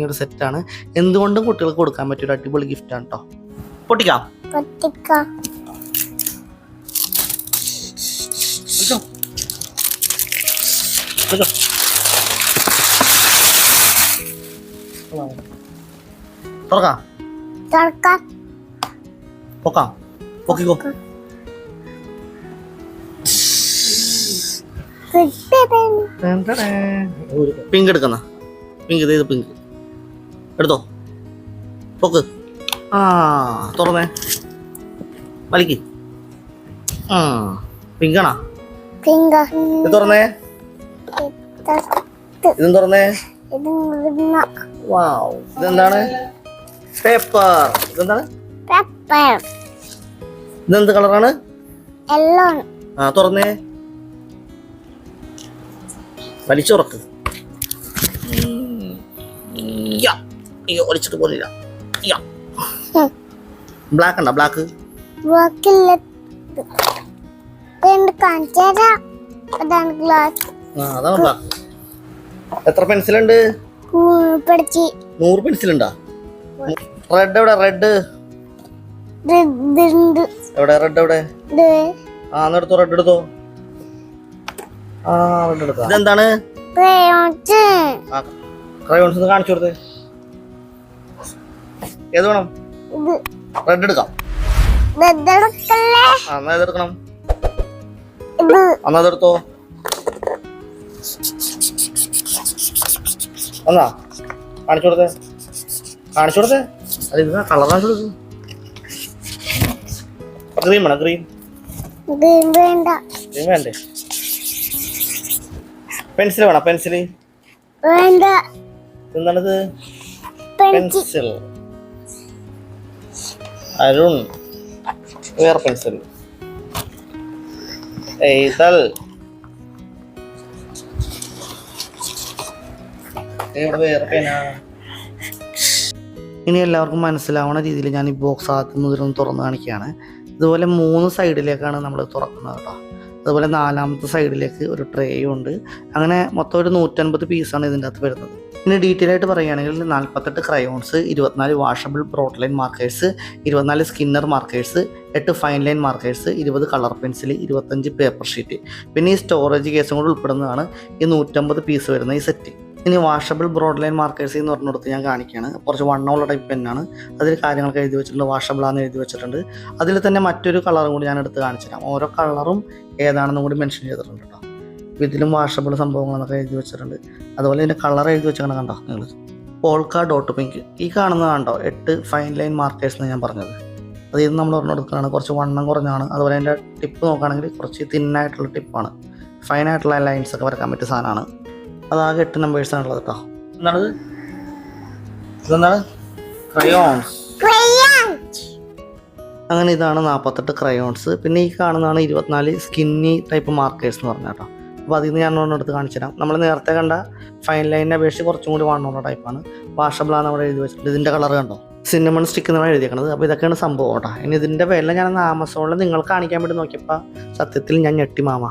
ഒരു സെറ്റാണ്. എന്തുകൊണ്ടും കുട്ടികൾക്ക് കൊടുക്കാൻ പറ്റിയ ഒരു അടിപൊളി ഗിഫ്റ്റാണ് കേട്ടോ. പൊട്ടിക്കാം. പൊക്കിക്കോ. പിങ്ക് എടുക്കുന്ന പിങ്ക്, ഇത് പിങ്ക് എടുത്തോ. പൊക്ക്. തുറന്നേ, വലിക്ക്. പിങ്കാണാ? ഇത് തുറന്നേ, ഇതും തുറന്നേ. വാവ്, ഇതെന്താണ്? പേപ്പർ. ഇതെന്താണ്? ഇതെന്ത് കളറാണ്? തുറന്നേ, വലിച്ചുറക്ക്. അയ്യോ, വലിച്ചിട്ട് പോലില്ല. ബ്ലാക്ക് ഉണ്ടോ? ബ്ലാക്ക് അതാണ് ബ്ലാക്ക്. എത്ര പെൻസിലുണ്ട്? 100 പെൻസിലുണ്ടാ? റെഡ് എവിടെ? റെഡ് എവിടെ? റെഡ് എവിടെ? എടുത്തോ. റെഡ് എടുത്തോ. റെഡ് എടുത്തോ. ഇതെന്താണ്? ക്രയോൺസ് കാണിച്ചു കൊടുത്തേ. ഏത് വേണം? റെഡ് എടുക്കാം. ഏതെടുക്കണം? അതെടുത്തോ. എന്നാ കാണിച്ചു കൊടുത്തേ. അത് ഇത് കളർ കാണിച്ചു കൊടുത്തു. ഗ്രീൻ വേണം? ഗ്രീൻ വേണ്ടേ? പെൻസിൽ വേണം? പെൻസില് എന്താണിത്? പെൻസിൽ. അരുൺ വേറെ പെൻസിൽ. എഴുതൽ. ഇനി എല്ലാവർക്കും മനസ്സിലാവുന്ന രീതിയിൽ ഞാൻ ഈ ബോക്സ് ആദ്യം മുതലൊന്ന് തുറന്ന് കാണിക്കുകയാണ്. ഇതുപോലെ 3 സൈഡിലേക്കാണ് നമ്മൾ തുറക്കുന്നത് കേട്ടോ. അതുപോലെ 4ാമത്തെ സൈഡിലേക്ക് ഒരു ട്രേയും ഉണ്ട്. അങ്ങനെ മൊത്തം ഒരു 150 പീസാണ് ഇതിൻ്റെ അകത്ത് വരുന്നത്. ഇനി ഡീറ്റെയിൽ ആയിട്ട് പറയുകയാണെങ്കിൽ 48 crayons, 24 washable broad line markers, 24 skinner markers, 8 fine line markers, 20 colour pencil, 25 paper sheet, പിന്നെ ഈ സ്റ്റോറേജ് കേസും കൂടെ ഉൾപ്പെടുന്നതാണ് ഈ 150 പീസ് വരുന്ന ഈ സെറ്റ്. ഇനി വാഷബിൾ ബ്രോഡ് ലൈൻ മാർക്കേഴ്സ് എന്ന് പറഞ്ഞെടുത്ത് ഞാൻ കാണിക്കുകയാണ്. കുറച്ച് വണ്ണമുള്ള ടൈപ്പ് പെന്നാണ്. അതിൽ കാര്യങ്ങളൊക്കെ എഴുതി വെച്ചിട്ടുണ്ട്. വാഷബിളാന്ന് എഴുതി വെച്ചിട്ടുണ്ട്. അതിൽ തന്നെ മറ്റൊരു കളറും കൂടി ഞാൻ എടുത്ത് കാണിച്ചു തരാം. ഓരോ കളറും ഏതാണെന്നും കൂടി മെൻഷൻ ചെയ്തിട്ടുണ്ട് കേട്ടോ. ഇതിലും വാഷബിൾ സംഭവങ്ങളെന്നൊക്കെ എഴുതി വെച്ചിട്ടുണ്ട്. അതുപോലെ ഇതിൻ്റെ കളർ എഴുതി വെച്ചാൽ കണ്ടോ നിങ്ങൾ? Polka dot pink. ഈ കാണുന്നത് കണ്ടോ 8 ഫൈൻ ലൈൻ മാർക്കേഴ്സ് എന്ന് ഞാൻ പറഞ്ഞത്. അത് ഇത് നമ്മൾ ഒരെണ്ണെടുക്കുകയാണ്. കുറച്ച് വണ്ണം കുറഞ്ഞാണ്. അതുപോലെ അതിൻ്റെ ടിപ്പ് നോക്കുകയാണെങ്കിൽ കുറച്ച് തിന്നായിട്ടുള്ള ടിപ്പാണ്. ഫൈനായിട്ടുള്ള ലൈൻസ് ഒക്കെ വരക്കാൻ പറ്റിയ സാധനമാണ്. അതാകെ 8 നമ്പേഴ്സാണ് ഉള്ളത് കേട്ടോ. ഇതെന്താണ്? ക്രയോൺസ്. അങ്ങനെ ഇതാണ് 48 ക്രയോൺസ്. പിന്നെ ഈ കാണുന്നതാണ് 24 സ്കിന്നി ടൈപ്പ് മാർക്കേഴ്സ് എന്ന് പറഞ്ഞാൽ കേട്ടോ. അപ്പോൾ അതിൽ നിന്ന് ഞാൻ ഒരെണ്ണെടുത്ത് കാണിച്ചു തരാം. നമ്മൾ നേരത്തെ കണ്ട ഫൈൻ ലൈനിനെ അപേക്ഷിച്ച് കുറച്ചും കൂടി വണ്ണമുള്ള ടൈപ്പാണ്. വാഷബിളാണ് അവിടെ എഴുതി വെച്ചിട്ടുണ്ട്. ഇതിൻ്റെ കളർ കണ്ടോ? സിന്നമൺ സ്റ്റിക്ക് എന്നാണ് എഴുതിയേക്കണത്. അപ്പോൾ ഇതൊക്കെയാണ് സംഭവം കേട്ടോ. ഇനി ഇതിൻ്റെ വില ഞാൻ ആമസോണിൽ നിങ്ങൾക്ക് കാണിക്കാൻ വേണ്ടി നോക്കിയപ്പോൾ സത്യത്തിൽ ഞാൻ ഞെട്ടി മാമ.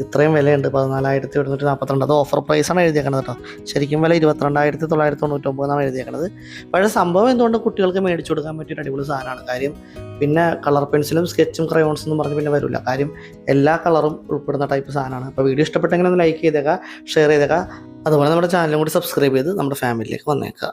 ഇത്രയും വിലയുണ്ട്. 14,742. അത് ഓഫർ പ്രൈസാണ് എഴുതിയേക്കണത് കേട്ടോ. ശരിക്കും വില 22,999 എന്നാണ് എഴുതിയേക്കണത്. പക്ഷേ സംഭവം എന്തുകൊണ്ട് കുട്ടികൾക്ക് മേടിച്ചു കൊടുക്കാൻ പറ്റിയൊരു അടിപൊളി സാധനമാണ്. കാര്യം പിന്നെ കളർ പെൻസിലും സ്കെച്ചും ക്രയോൺസ് എന്നും പറഞ്ഞ് പിന്നെ വരില്ല. കാര്യം എല്ലാ കളറും ഉൾപ്പെടുന്ന ടൈപ്പ് സാധനമാണ്. അപ്പോൾ വീഡിയോ ഇഷ്ടപ്പെട്ടെങ്കിൽ ഒന്ന് ലൈക്ക് ചെയ്തേക്കുക, ഷെയർ ചെയ്തേക്കുക. അതുപോലെ നമ്മുടെ ചാനലും കൂടി സബ്സ്ക്രൈബ് ചെയ്ത് നമ്മുടെ ഫാമിലിയിലേക്ക് വന്നേക്കുക.